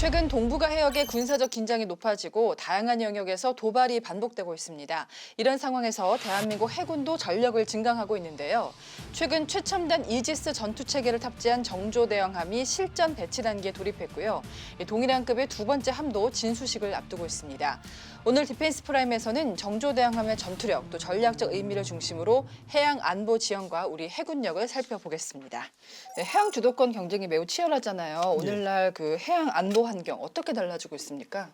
최근 동북아 해역의 군사적 긴장이 높아지고 다양한 영역에서 도발이 반복되고 있습니다. 이런 상황에서 대한민국 해군도 전력을 증강하고 있는데요. 최근 최첨단 이지스 전투체계를 탑재한 정조대왕함이 실전 배치 단계에 돌입했고요. 동일한급의 두 번째 함도 진수식을 앞두고 있습니다. 오늘 디펜스 프라임에서는 정조대왕함의 전투력 또 전략적 의미를 중심으로 해양 안보 지형과 우리 해군력을 살펴보겠습니다. 네, 해양 주도권 경쟁이 매우 치열하잖아요. 오늘날 그 해양 안보 환경 어떻게 달라지고 있습니까?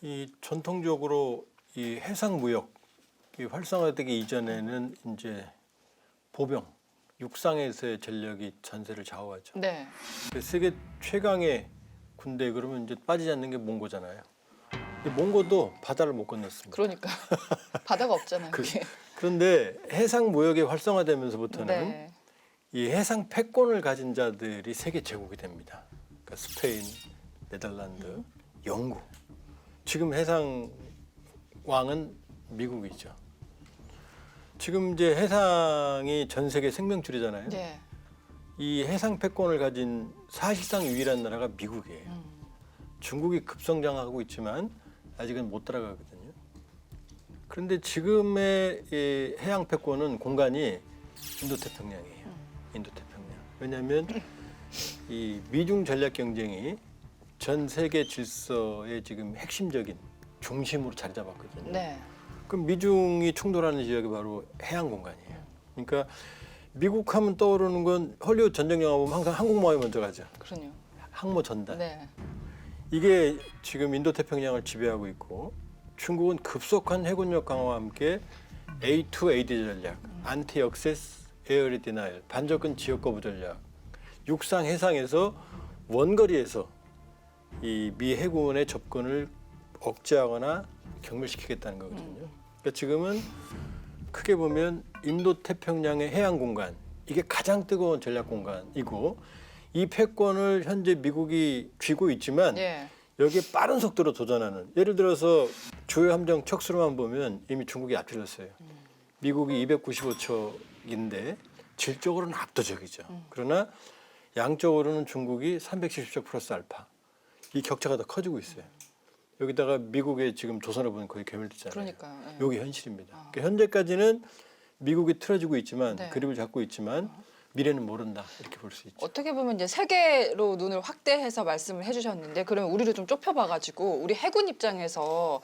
이 전통적으로 이 해상 무역이 활성화되기 이전에는 이제 보병, 육상에서의 전력이 전세를 좌우하죠. 네. 세계 최강의 군대 그러면 이제 빠지지 않는 게 몽고잖아요. 몽고도 바다를 못 건넜습니다. 그러니까 바다가 없잖아요. 그게. 그런데 해상 무역이 활성화되면서부터는 네. 이 해상 패권을 가진 자들이 세계 제국이 됩니다. 그러니까 스페인, 네덜란드, 영국. 지금 해상 왕은 미국이죠. 지금 이제 해상이 전 세계 생명줄이잖아요. 네. 이 해상 패권을 가진 사실상 유일한 나라가 미국이에요. 중국이 급성장하고 있지만 아직은 못 따라가거든요. 그런데 지금의 이 해양 패권은 공간이 인도태평양이에요. 인도태평양. 왜냐하면 이 미중 전략 경쟁이 전 세계 질서의 지금 핵심적인 중심으로 자리 잡았거든요. 네. 그럼 미중이 충돌하는 지역이 바로 해양 공간이에요. 그러니까 미국 하면 떠오르는 건 헐리우드 전쟁 영화 보면 항상 항공모함이 먼저 가죠. 그러네요. 항모 전단. 네. 이게 지금 인도태평양을 지배하고 있고 중국은 급속한 해군력 강화와 함께 A2AD 전략, 안티 억세스 에어리 디나일, 반접근 지역 거부 전략, 육상 해상에서 원거리에서 이 미 해군의 접근을 억제하거나 경멸시키겠다는 거거든요. 그러니까 지금은 크게 보면 인도태평양의 해양 공간, 이게 가장 뜨거운 전략 공간이고 이 패권을 현재 미국이 쥐고 있지만 예. 여기에 빠른 속도로 도전하는, 예를 들어서 주요 함정 척수로만 보면 이미 중국이 앞질렀어요. 미국이 295척인데 질적으로는 압도적이죠. 그러나 양적으로는 중국이 370척 플러스 알파. 이 격차가 더 커지고 있어요. 여기다가 미국의 지금 조선을 보면 거의 괴멸됐잖아요. 그러니까요. 예. 여기 현실입니다. 그러니까 현재까지는 미국이 틀어지고 있지만 네. 그립을 잡고 있지만 미래는 모른다 이렇게 볼 수 있죠. 어떻게 보면 이제 세계로 눈을 확대해서 말씀을 해주셨는데 그러면 우리를 좀 좁혀봐가지고 우리 해군 입장에서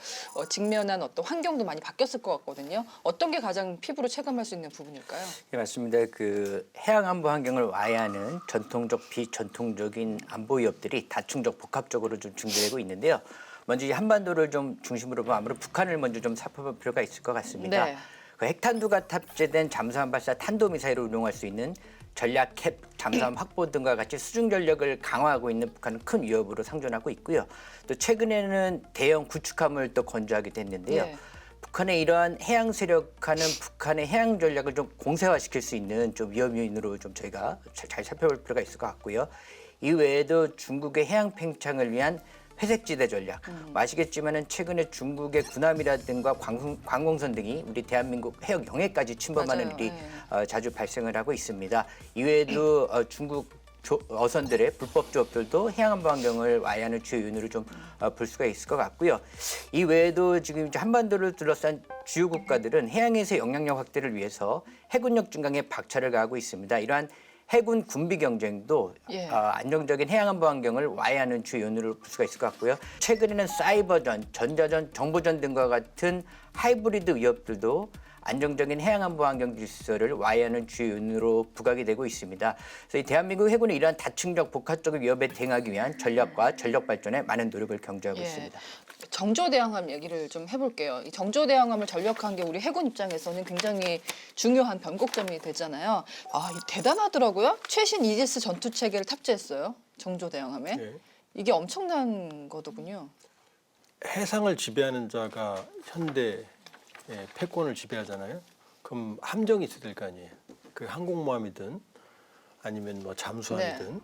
직면한 어떤 환경도 많이 바뀌었을 것 같거든요. 어떤 게 가장 피부로 체감할 수 있는 부분일까요? 네, 맞습니다. 그 해양 안보 환경을 와해하는 전통적 비전통적인 안보 위협들이 다층적 복합적으로 좀 증대되고 있는데요. 먼저 이 한반도를 좀 중심으로 보면 아무래도 북한을 먼저 좀 살펴볼 필요가 있을 것 같습니다. 네. 그 핵탄두가 탑재된 잠수함 발사 탄도미사일을 운용할 수 있는 전략 캡 잠수함 확보 등과 같이 수중 전력을 강화하고 있는 북한은 큰 위협으로 상존하고 있고요. 또 최근에는 대형 구축함을 또 건조하게 됐는데요. 네. 북한의 이러한 해양 세력화는 북한의 해양 전략을 좀 공세화시킬 수 있는 좀 위험 요인으로 좀 저희가 잘 살펴볼 필요가 있을 것 같고요. 이 외에도 중국의 해양 팽창을 위한 회색지대 전략. 아시겠지만은 최근에 중국의 군함이라든가 관공선 등이 우리 대한민국 해역 영해까지 침범하는 맞아요. 일이 네. 자주 발생을 하고 있습니다. 이외에도 중국 어선들의 불법 조업들도 해양안보 환경을 와해하는 주요 요인으로 좀 볼 수가 있을 것 같고요. 이 외에도 지금 이제 한반도를 둘러싼 주요 국가들은 해양에서의 영향력 확대를 위해서 해군력 증강에 박차를 가하고 있습니다. 이러한 해군 군비 경쟁도 예. 안정적인 해양안보 환경을 와해하는 주요 요인으로 볼 수가 있을 것 같고요. 최근에는 사이버전, 전자전, 정보전 등과 같은 하이브리드 위협들도 안정적인 해양안보 환경 질서를 와해하는 주요 요인으로 부각이 되고 있습니다. 그래서 이 대한민국 해군은 이러한 다층적 복합적 위협에 대응하기 위한 전략과 전력 발전에 많은 노력을 경주하고 예. 있습니다. 정조대왕함 얘기를 좀 해볼게요. 이 정조대왕함을 전력한 게 우리 해군 입장에서는 굉장히 중요한 변곡점이 되잖아요. 아, 대단하더라고요. 최신 이지스 전투 체계를 탑재했어요. 정조대왕함에. 네. 이게 엄청난 거더군요. 해상을 지배하는 자가 현대 패권을 지배하잖아요. 그럼 함정이 있어야 될 거 아니에요. 그 항공모함이든 아니면 뭐 잠수함이든 네.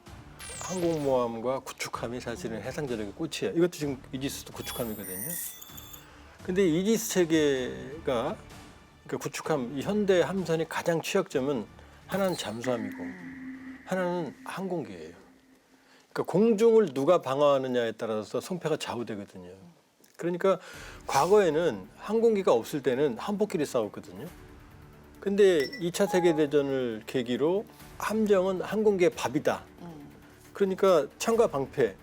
항공모함과 구축함이 사실은 해상전력의 꽃이에요. 이것도 지금 이지스도 구축함이거든요. 근데 이지스 체계가 그러니까 구축함 이 현대 함선의 가장 취약점은 하나는 잠수함이고 하나는 항공기예요. 그러니까 공중을 누가 방어하느냐에 따라서 성패가 좌우되거든요. 그러니까 과거에는 항공기가 없을 때는 함복끼리 싸웠거든요. 근데 2차 세계대전을 계기로 함정은 항공기의 밥이다. 그러니까 창과 방패,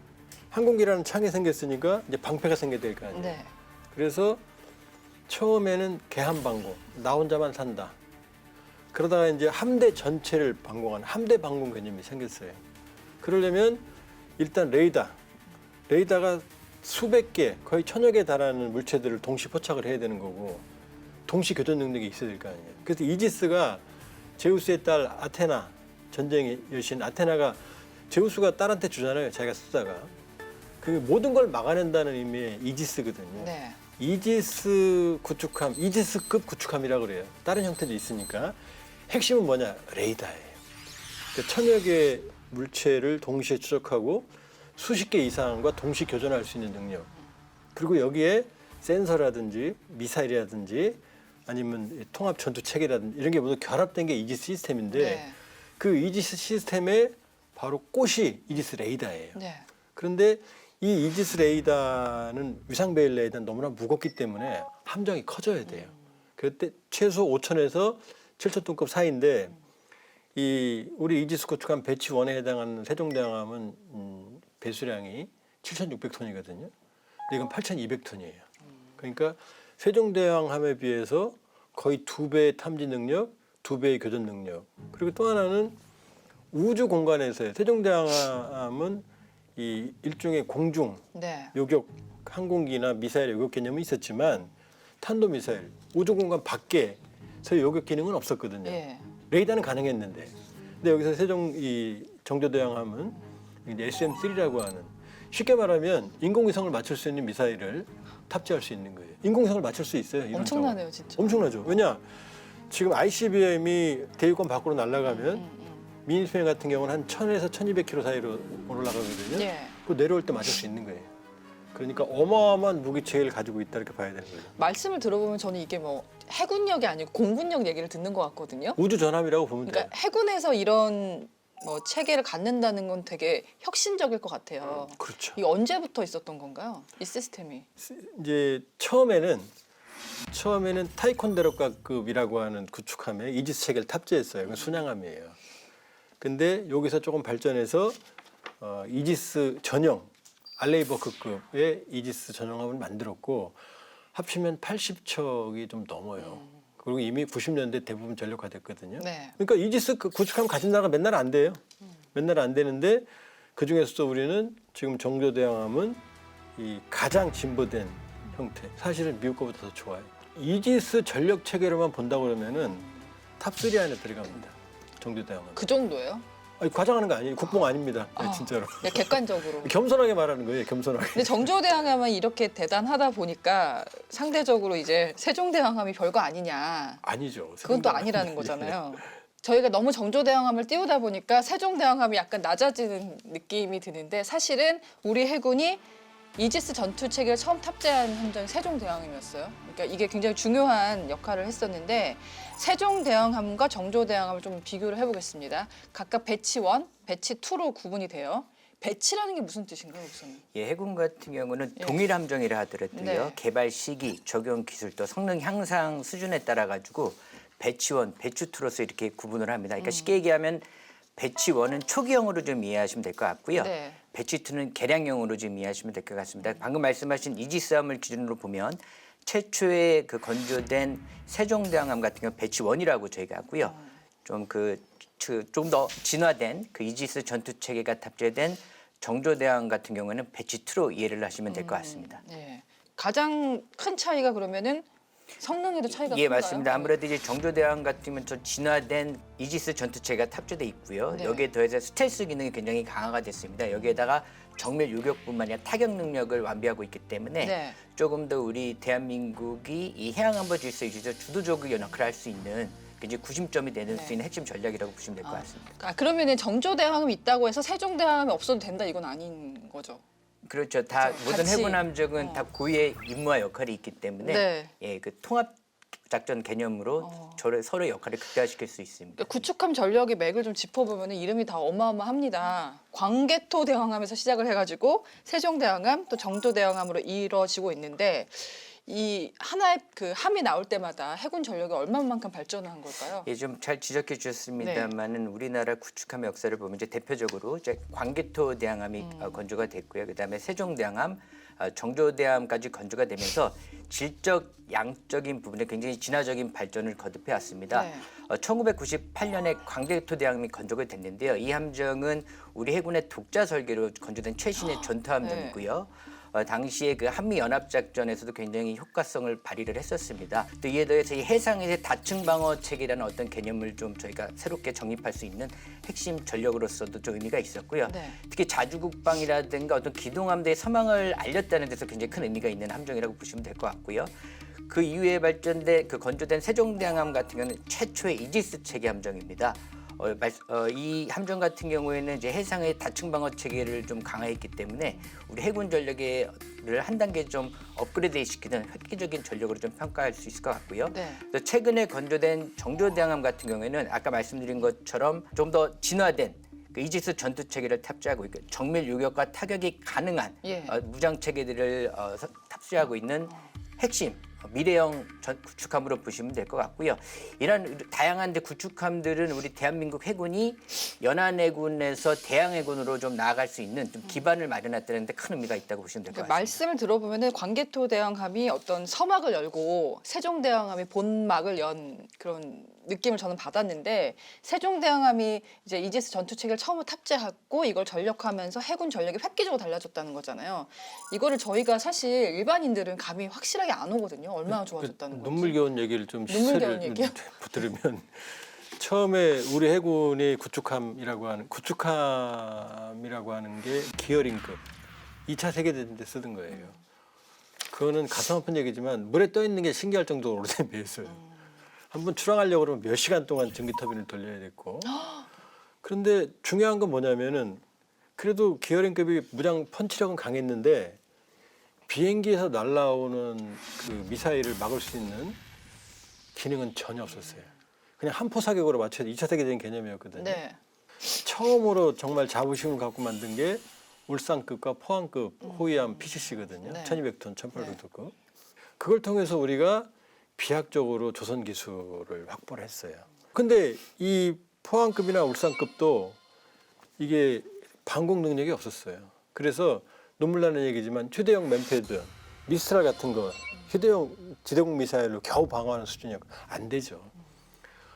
항공기라는 창이 생겼으니까 이제 방패가 생겨야 될 거 아니에요. 네. 그래서 처음에는 개함방공, 나 혼자만 산다. 그러다가 이제 함대 전체를 방공하는 함대 방공 개념이 생겼어요. 그러려면 일단 레이더가 수백 개, 거의 1000여 개 달하는 물체들을 동시 포착을 해야 되는 거고 동시 교전 능력이 있어야 될 거 아니에요. 그래서 이지스가 제우스의 딸 아테나, 전쟁의 여신 아테나가 제우스가 딸한테 주잖아요. 자기가 쓰다가. 그 모든 걸 막아낸다는 의미의 이지스거든요. 네. 이지스 구축함, 이지스급 구축함이라고 그래요. 다른 형태도 있으니까. 핵심은 뭐냐? 레이더예요. 그러니까 1000여 개의 물체를 동시에 추적하고 수십 개 이상과 동시 교전할 수 있는 능력. 그리고 여기에 센서라든지 미사일이라든지 아니면 통합 전투 체계라든지 이런 게 모두 결합된 게 이지스 시스템인데 네. 그 이지스 시스템의 바로 꽃이 이지스 레이더예요. 네. 그런데 이 이지스 레이더는 위상 베일 레이더는 너무나 무겁기 때문에 함정이 커져야 돼요. 그때 최소 5,000에서 7,000톤급 사이인데 이 우리 이지스 구축함 배치 1에 해당하는 세종대왕함은 배수량이 7,600톤이거든요. 근데 이건 8,200톤이에요. 그러니까 세종대왕함에 비해서 거의 2배의 탐지 능력, 2배의 교전 능력. 그리고 또 하나는 우주 공간에서의 세종대왕함은 이 일종의 공중 네. 요격 항공기나 미사일 요격 개념은 있었지만 탄도 미사일 우주 공간 밖에서 요격 기능은 없었거든요. 예. 레이더는 가능했는데, 근데 여기서 세종 이 정조대왕함은 이제 SM-3라고 하는 쉽게 말하면 인공위성을 맞출 수 있는 미사일을 탑재할 수 있는 거예요. 인공위성을 맞출 수 있어요. 이런 엄청나네요, 진짜. 엄청나죠. 왜냐 지금 ICBM이 대유권 밖으로 날아가면 미니스펜 같은 경우는 한 1000에서 1200km 사이로 올라가거든요. 예. 그 내려올 때 맞을 수 있는 거예요. 그러니까 어마어마한 무기체계를 가지고 있다 이렇게 봐야 되는 거예요. 말씀을 들어보면 저는 이게 뭐 해군력이 아니고 공군력 얘기를 듣는 것 같거든요. 우주 전함이라고 보면 돼요. 그러니까 해군에서 이런 뭐 체계를 갖는다는 건 되게 혁신적일 것 같아요. 그렇죠. 이게 언제부터 있었던 건가요? 이 시스템이. 이제 처음에는 타이콘데로과급이라고 하는 구축함에 이지스 체계를 탑재했어요. 그건 순양함이에요. 근데 여기서 조금 발전해서 이지스 전용 알레이버크급의 이지스 전용함을 만들었고 합치면 80척이 좀 넘어요. 그리고 이미 90년대 대부분 전력화됐거든요. 네. 그러니까 이지스 구축함 가진 나라가 맨날 안 돼요. 맨날 안 되는데 그 중에서도 우리는 지금 정조대왕함은 이 가장 진보된 형태. 사실은 미국 거보다 더 좋아요. 이지스 전력 체계로만 본다고 그러면은 탑3 안에 들어갑니다. 정조대왕함. 그 정도예요? 아니, 과장하는 거 아니에요. 국뽕 아닙니다. 네, 진짜로. 네, 객관적으로. 겸손하게 말하는 거예요. 겸손하게. 근데 정조대왕함은 이렇게 대단하다 보니까 상대적으로 이제 세종대왕함이 별거 아니냐. 아니죠. 그건 또 아니라는 거잖아요. 저희가 너무 정조대왕함을 띄우다 보니까 세종대왕함이 약간 낮아지는 느낌이 드는데 사실은 우리 해군이 이지스 전투 체계를 처음 탑재한 함정이 세종대왕함이었어요. 그러니까 이게 굉장히 중요한 역할을 했었는데 세종대왕함과 정조대왕함을 좀 비교를 해보겠습니다. 각각 배치 1, 배치 2로 구분이 돼요. 배치라는 게 무슨 뜻인가요, 우선? 예, 해군 같은 경우는 예. 동일 함정이라 하더라도요. 네. 개발 시기, 적용 기술 또 성능 향상 수준에 따라 가지고 배치 1, 배치 2로서 이렇게 구분을 합니다. 그러니까 쉽게 얘기하면 배치 1은 초기형으로 좀 이해하시면 될 것 같고요. 네. 배치 2는 개량형으로 좀 이해하시면 될 것 같습니다. 방금 말씀하신 이지스함을 기준으로 보면 최초의 그 건조된 세종대왕함 같은 경우 배치 1이라고 저희가 하고요. 좀 더 진화된 그 이지스 전투 체계가 탑재된 정조대왕 같은 경우는 배치 2로 이해를 하시면 될 것 같습니다. 네. 가장 큰 차이가 그러면은 성능에도 차이가 예, 큰가요? 맞습니다. 아무래도 이제 정조대왕 같으면 좀 진화된 이지스 전투체가 탑재돼 있고요. 네. 여기에 더해서 스텔스 기능이 굉장히 강화가 됐습니다. 여기에다가 정밀 요격뿐만 아니라 타격 능력을 완비하고 있기 때문에 네. 조금 더 우리 대한민국이 이 해양안보 질서 유지에서 주도적으로 역할을 할 수 있는 이제 구심점이 되는 수 있는 핵심 전략이라고 보시면 될 것 같습니다. 그러면은 정조대왕함이 있다고 해서 세종대왕함이 없어도 된다 이건 아닌 거죠? 그렇죠. 다 그렇죠. 모든 같이. 해군 함정은 다 고유의 임무와 역할이 있기 때문에 네. 예, 그 통합 작전 개념으로 서로의 역할을 극대화시킬 수 있습니다. 그러니까 구축함 전력의 맥을 좀 짚어보면 이름이 다 어마어마합니다. 광개토 대왕함에서 시작을 해가지고 세종대왕함 또 정조대왕함으로 이루어지고 있는데 이 하나의 그 함이 나올 때마다 해군 전력이 얼마만큼 발전한 걸까요? 예, 좀 잘 지적해 주셨습니다만은 우리나라 구축함의 역사를 보면 이제 대표적으로 이제 광개토 대왕함이 건조가 됐고요. 그다음에 세종대왕함, 정조대왕함까지 건조가 되면서 질적, 양적인 부분에 굉장히 진화적인 발전을 거듭해 왔습니다. 네. 1998년에 광개토 대왕함이 건조가 됐는데요. 이 함정은 우리 해군의 독자 설계로 건조된 최신의 전투 함정이고요. 당시에 그 한미 연합 작전에서도 굉장히 효과성을 발휘를 했었습니다. 또 이에 더해서 이 해상에서의 다층 방어 체계라는 어떤 개념을 좀 저희가 새롭게 정립할 수 있는 핵심 전력으로서도 좀 의미가 있었고요. 네. 특히 자주국방이라든가 어떤 기동함대의 서망을 알렸다는 데서 굉장히 큰 의미가 있는 함정이라고 보시면 될 것 같고요. 그 이후에 발전된 그 건조된 세종대왕함 같은 경우는 최초의 이지스 체계 함정입니다. 이 함정 같은 경우에는 이제 해상의 다층 방어 체계를 좀 강화했기 때문에 우리 해군 전력을 한 단계 좀 업그레이드 시키는 획기적인 전력으로 좀 평가할 수 있을 것 같고요. 네. 또 최근에 건조된 정조대왕함 같은 경우에는 아까 말씀드린 것처럼 좀 더 진화된 그 이지스 전투 체계를 탑재하고 있고 정밀 요격과 타격이 가능한 예. 무장 체계들을 탑재하고 있는 핵심 미래형 구축함으로 보시면 될 것 같고요. 이런 다양한 구축함들은 우리 대한민국 해군이 연안해군에서 대항해군으로 좀 나아갈 수 있는 좀 기반을 마련했다는 데 큰 의미가 있다고 보시면 될 것 그러니까 같습니다. 말씀을 들어보면은 광개토 대왕함이 어떤 서막을 열고 세종대왕함이 본막을 연 그런 느낌을 저는 받았는데 세종대왕함이 이제 이지스 전투 체계를 처음으로 탑재하고 이걸 전력화하면서 해군 전력이 획기적으로 달라졌다는 거잖아요. 이거를 저희가 사실 일반인들은 감이 확실하게 안 오거든요. 얼마나 좋아졌다는 건지. 눈물겨운 얘기를 좀 눈물겨운 얘기요? 붙들으면 처음에 우리 해군이 구축함이라고 하는 게 기어링급 2차 세계대전 때 쓰던 거예요. 그거는 가슴 아픈 얘기지만 물에 떠 있는 게 신기할 정도로 오래된 배였어요. 한번 출항하려고 그러면 몇 시간 동안 전기 터빈을 돌려야 됐고. 그런데 중요한 건 뭐냐면은 그래도 기어링급이 무장 펀치력은 강했는데 비행기에서 날아오는 그 미사일을 막을 수 있는 기능은 전혀 없었어요. 그냥 한포 사격으로 맞춰야 2차 세계적인 개념이었거든요. 네. 처음으로 정말 자부심을 갖고 만든 게 울산급과 포항급 호위함 PCC거든요. 네. 1200톤, 1800톤급. 그걸 통해서 우리가 비약적으로 조선 기술을 확보를 했어요. 근데 이 포항급이나 울산급도 이게 방공 능력이 없었어요. 그래서 눈물 나는 얘기지만 휴대용 맨패드, 미스트랄 같은 거 휴대용 지대공 미사일로 겨우 방어하는 수준이었고 안 되죠.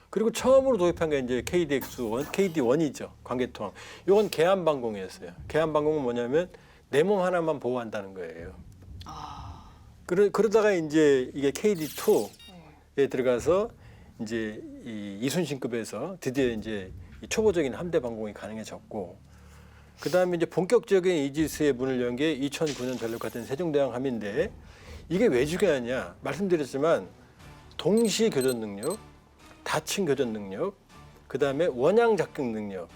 그리고 처음으로 도입한 게 이제 KDX1, KD1이죠. 광개토함. 이건 개함 방공이었어요. 개함 방공은 뭐냐면 내 몸 하나만 보호한다는 거예요. 그러다가 이제 이게 KD2에 들어가서 이제 이 이순신급에서 드디어 이제 이 초보적인 함대 방공이 가능해졌고, 그 다음에 이제 본격적인 이지스의 문을 연 게 2009년 전력화된 세종대왕함인데 이게 왜 중요하냐? 말씀드렸지만 동시 교전 능력, 다층 교전 능력, 그 다음에 원양 작격 능력,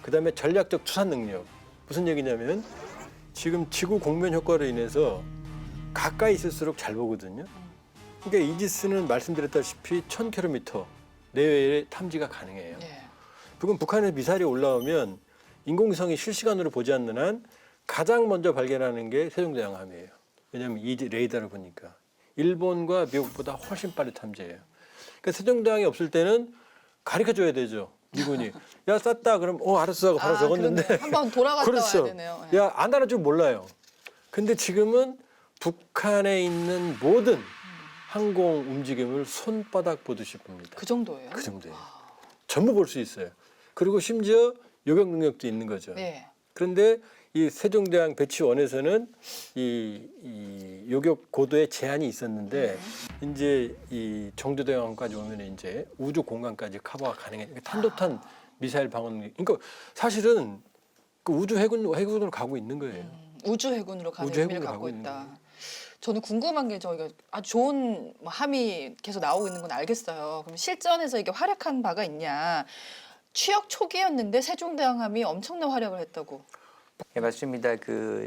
그 다음에 전략적 투산 능력. 무슨 얘기냐면 지금 지구 공면 효과로 인해서 가까이 있을수록 잘 보거든요. 그러니까 이지스는 말씀드렸다시피 1000km 내외의 탐지가 가능해요. 네. 그럼 북한의 미사일이 올라오면 인공위성이 실시간으로 보지 않는 한 가장 먼저 발견하는 게 세종대왕함이에요. 왜냐하면 이 레이더를 보니까 일본과 미국보다 훨씬 빨리 탐지해요. 그러니까 세종대왕이 없을 때는 가르쳐줘야 되죠. 미군이 야 쐈다 그럼 알았어 하고 바로 적었는데 한번 돌아갔다 그렇죠. 와야 되네요. 네. 야 안 알아 줄 몰라요. 근데 지금은 북한에 있는 모든 항공 움직임을 손바닥 보듯이 봅니다. 그 정도예요? 그 정도예요. 전부 볼 수 있어요. 그리고 심지어 요격 능력도 있는 거죠. 네. 그런데 이 세종대왕 배치1에서는 이 요격 고도에 제한이 있었는데 이제 이 정조대왕까지 오면 이제 우주 공간까지 커버가 가능해. 그러니까 탄도탄 미사일 방어 능력. 그러니까 사실은 그 우주 해군으로 가고 있는 거예요. 우주 해군으로 가는 우주 의미를 해군으로 갖고 가고 있는 있다. 거예요. 저는 궁금한 게 저희가 아주 좋은 뭐 함이 계속 나오고 있는 건 알겠어요. 그럼 실전에서 이게 활약한 바가 있냐? 취역 초기였는데 세종대왕함이 엄청난 활약을 했다고. 네, 맞습니다.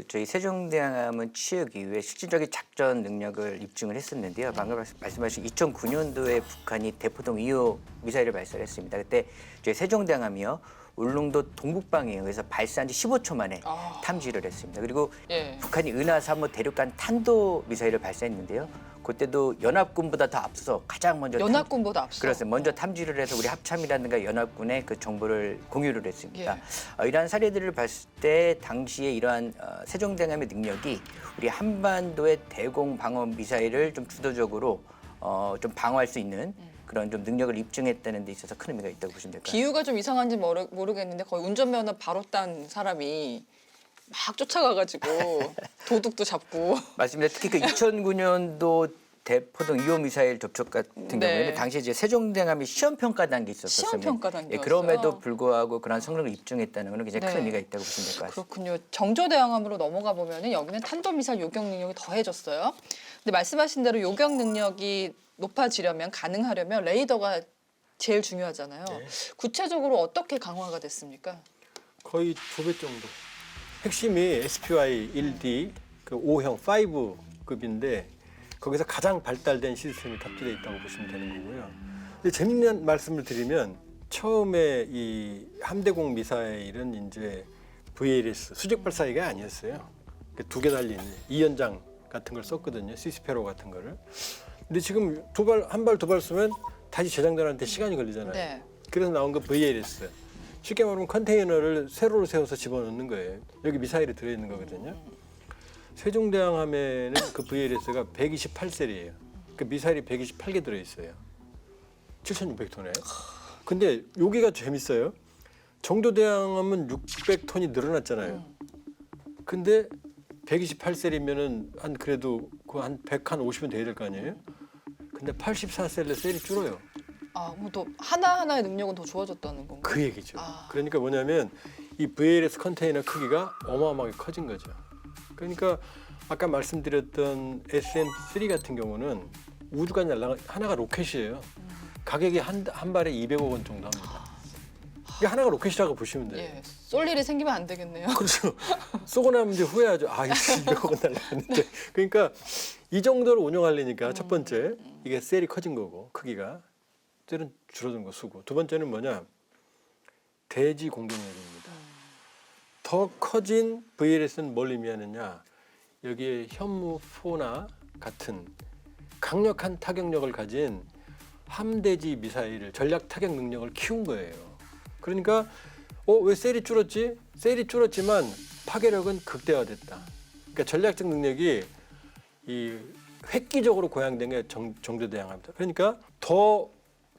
저희 세종대왕함은 취역 이후에 실질적인 작전 능력을 입증을 했었는데요. 방금 말씀하신 2009년도에 북한이 대포동 2호 미사일을 발사했습니다. 그때 저희 세종대왕함이요. 울릉도 동북방향에서 발사한 지 15초 만에 탐지를 했습니다. 그리고 예. 북한이 은하 3호 대륙간 탄도 미사일을 발사했는데요. 그때도 연합군보다 더 앞서 가장 먼저 연합군보다 앞서. 그렇습니다. 먼저 탐지를 해서 우리 합참이라든가 연합군에 그 정보를 공유를 했습니다. 예. 이러한 사례들을 봤을 때 당시에 이러한 세종대왕함의 능력이 우리 한반도의 대공 방어 미사일을 좀 주도적으로 좀 방어할 수 있는 그런 좀 능력을 입증했다는 데 있어서 큰 의미가 있다고 보시면 될까요? 기후가 좀 이상한지 모르겠는데 거의 운전면허 바로 딴 사람이 막 쫓아가가지고 도둑도 잡고. 맞습니다. 특히 그 2009년도 대포동 2호 미사일 접촉 같은 네. 경우에는 당시에 이제 세종대왕함이 시험 평가 단계에 있었어요. 시험 평가 단계였어요. 그럼에도 불구하고 그런 성능을 입증했다는 것은 굉장히 큰 네. 의미가 있다고 보시면 될 것 같습니다. 그렇군요. 정조대왕함으로 넘어가 보면은 여기는 탄도미사일 요격 능력이 더해졌어요. 근데 말씀하신 대로 요격 능력이 높아지려면 가능하려면 레이더가 제일 중요하잖아요. 네. 구체적으로 어떻게 강화가 됐습니까? 거의 2배 정도. 핵심이 SPY 1D 그 5형 5급인데 거기서 가장 발달된 시스템이 탑재되어 있다고 보시면 되는 거고요. 근데 재밌는 말씀을 드리면 처음에 이 함대공 미사일은 이제 VLS 수직 발사기가 아니었어요. 두 개 달린 2연장 같은 걸 썼거든요. 시스페로 같은 거를. 근데 지금 한 발 두 발 쏘면 다시 제작자한테 시간이 걸리잖아요. 네. 그래서 나온 거 VLS. 쉽게 말하면 컨테이너를 세로로 세워서 집어넣는 거예요. 여기 미사일이 들어있는 거거든요. 세종대왕함에는 그 VLS가 128셀이에요. 그 미사일이 128개 들어있어요. 7,600톤에. 근데 여기가 재밌어요. 정조대왕함은 600톤이 늘어났잖아요. 근데 128셀이면은 한 그래도 그 한 150은 돼야 될 거 아니에요? 근데 84셀의 셀이 줄어요. 아, 뭐 또 하나하나의 능력은 더 좋아졌다는 건가요? 그 얘기죠. 아. 그러니까 뭐냐면 이 VLS 컨테이너 크기가 어마어마하게 커진 거죠. 그러니까 아까 말씀드렸던 SM3 같은 경우는 우주가 날아가 하나가 로켓이에요. 가격이 한 발에 200억 원 정도 합니다. 이게 하나가 로켓이라고 보시면 돼요. 예, 쏠 일이 생기면 안 되겠네요. 그렇죠. 쏘고 나면 이제 후회하죠. 아, 이거 200억 원 날라갔는데. 그러니까 이 정도로 운영하려니까 첫 번째 이게 셀이 커진 거고 크기가 셀은 줄어든 거 수고. 두 번째는 뭐냐? 대지 공격력입니다. 더 커진 VLS는 뭘 의미하느냐? 여기에 현무4나 같은 강력한 타격력을 가진 함대지 미사일을 전략 타격 능력을 키운 거예요. 그러니까 왜 셀이 줄었지? 셀이 줄었지만 파괴력은 극대화됐다. 그러니까 전략적 능력이 이 획기적으로 고양된 게 정조대왕함이다. 그러니까 더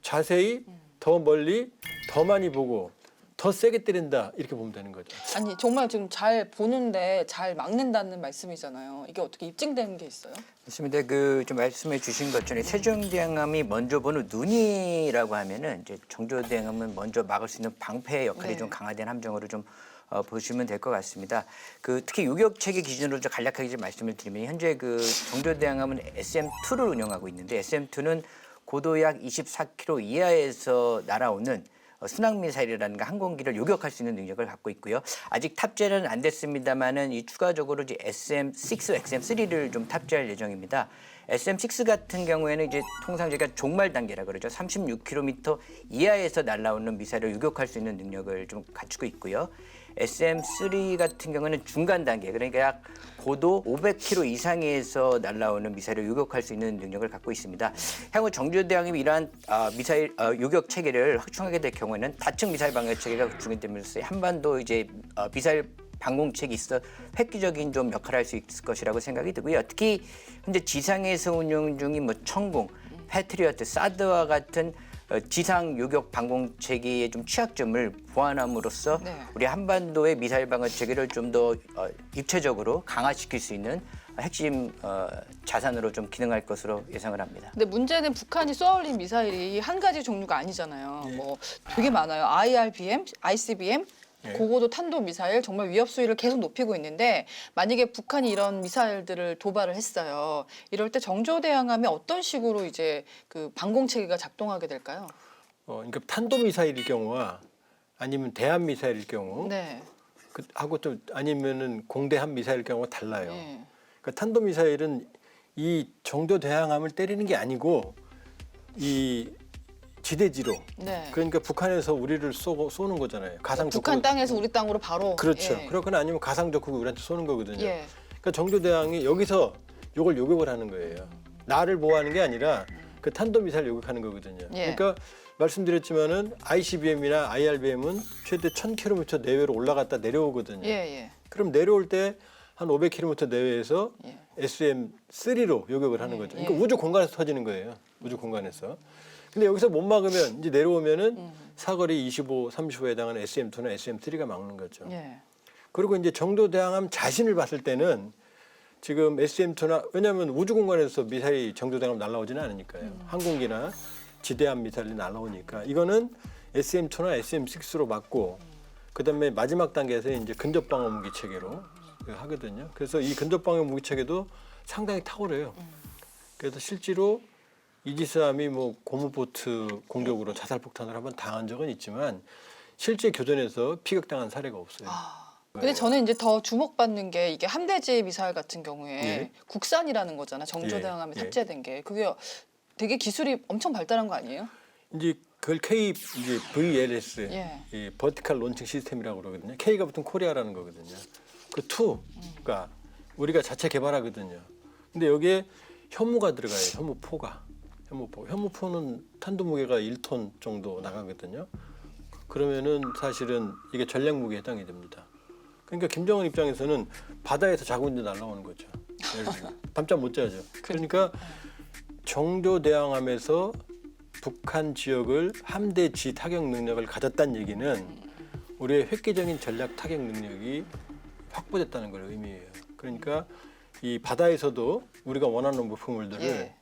자세히, 더 멀리, 더 많이 보고 더 세게 때린다 이렇게 보면 되는 거죠. 아니 정말 지금 잘 보는데 잘 막는다는 말씀이잖아요. 이게 어떻게 입증된 게 있어요? 맞습니다. 좀 말씀해 주신 것처럼 세종대왕함이 먼저 보는 눈이라고 하면은 이제 정조대왕함은 먼저 막을 수 있는 방패 역할이 네. 좀 강화된 함정으로 좀 보시면 될 것 같습니다. 특히 요격 체계 기준으로 좀 간략하게 좀 말씀을 드리면 현재 정조대왕함은 SM2를 운영하고 있는데 SM2는 고도 약 24km 이하에서 날아오는 순항미사일이라든가 항공기를 요격할 수 있는 능력을 갖고 있고요. 아직 탑재는 안 됐습니다만은 이 추가적으로 이제 SM6, XM3를 좀 탑재할 예정입니다. SM6 같은 경우에는 이제 통상 저희가 종말 단계라 그러죠. 36km 이하에서 날아오는 미사일을 요격할 수 있는 능력을 좀 갖추고 있고요. SM3 같은 경우는 중간 단계, 그러니까 약 고도 500km 이상에서 날아오는 미사일을 요격할 수 있는 능력을 갖고 있습니다. 향후 정조대왕이 이러한 미사일 요격 체계를 확충하게 될 경우에는 다층 미사일 방역 체계가 확충이 되면서 한반도 이제 미사일 방공책이 있어 획기적인 좀 역할을 할 수 있을 것이라고 생각이 들고요. 특히 현재 지상에서 운용 중인 천공, 패트리어트, 사드와 같은 지상 요격 방공 체계의 좀 취약점을 보완함으로써 네. 우리 한반도의 미사일 방어 체계를 좀 더 입체적으로 강화시킬 수 있는 핵심 자산으로 좀 기능할 것으로 예상을 합니다. 근데 문제는 북한이 쏘아올린 미사일이 한 가지 종류가 아니잖아요. 네. 뭐 되게 많아요. IRBM, ICBM, 네. 고고도 탄도 미사일 정말 위협 수위를 계속 높이고 있는데 만약에 북한이 이런 미사일들을 도발을 했어요. 이럴 때 정조대왕함이 어떤 식으로 이제 그 방공 체계가 작동하게 될까요? 그러니까 탄도 미사일일 경우와 아니면 대함 미사일일 경우 네. 하고 좀 아니면은 공대함 미사일 경우가 달라요. 예. 그러니까 탄도 미사일은 이 정조 대항함을 때리는 게 아니고 이 지대지로. 네. 그러니까 북한에서 우리를 쏘는 거잖아요. 가상 북한 적국. 땅에서 우리 땅으로 바로. 그렇죠. 예. 그렇거나 아니면 가상 적국이 우리한테 쏘는 거거든요. 예. 그러니까 정조 대항이 여기서 요걸 요격을 하는 거예요. 나를 보호하는 게 아니라 그 탄도 미사일 요격하는 거거든요. 예. 그러니까 말씀드렸지만은 ICBM이나 IRBM은 최대 1,000km 내외로 올라갔다 내려오거든요. 예, 예. 그럼 내려올 때 한 500km 내외에서 예. SM-3로 요격을 하는 거죠. 그러니까 예. 우주 공간에서 터지는 거예요. 우주 공간에서. 근데 여기서 못 막으면 이제 내려오면은 사거리 25, 35에 해당하는 SM2나 SM3가 막는 거죠. 예. 그리고 이제 정조 대항함 자신을 봤을 때는 지금 SM2나 왜냐하면 우주 공간에서 미사일이 정조 대항함 날아오지는 않으니까요. 항공기나 지대함 미사일이 날아오니까 이거는 SM2나 SM6로 막고 그다음에 마지막 단계에서 이제 근접 방어 무기 체계로 하거든요. 그래서 이 근접 방어 무기 체계도 상당히 탁월해요. 그래서 실제로 이지스함이 뭐 고무보트 공격으로 자살폭탄을 한번 당한 적은 있지만 실제 교전에서 피격당한 사례가 없어요. 근데 저는 이제 더 주목받는 게 이게 함대지 미사일 같은 경우에 예. 국산이라는 거잖아. 정조대항함에 예. 탑재된 게. 그게 되게 기술이 엄청 발달한 거 아니에요? 이제 그걸 이제 VLS, 예. 이 버티컬 론칭 시스템이라고 그러거든요. K가 붙은 코리아라는 거거든요. 그 2가 우리가 자체 개발하거든요. 근데 여기에 현무가 들어가요. 현무포가. 현무포는 탄도 무게가 1톤 정도 나가거든요. 그러면은 사실은 이게 전략 무게에 해당이 됩니다. 그러니까 김정은 입장에서는 바다에서 자고 있는데 날아오는 거죠. 예를 들면. 밤잠 못 자죠. 그러니까 정조 대항함에서 북한 지역을 함대지 타격 능력을 가졌다는 얘기는 우리의 획기적인 전략 타격 능력이 확보됐다는 걸 의미해요. 그러니까 이 바다에서도 우리가 원하는 목표물들을 예.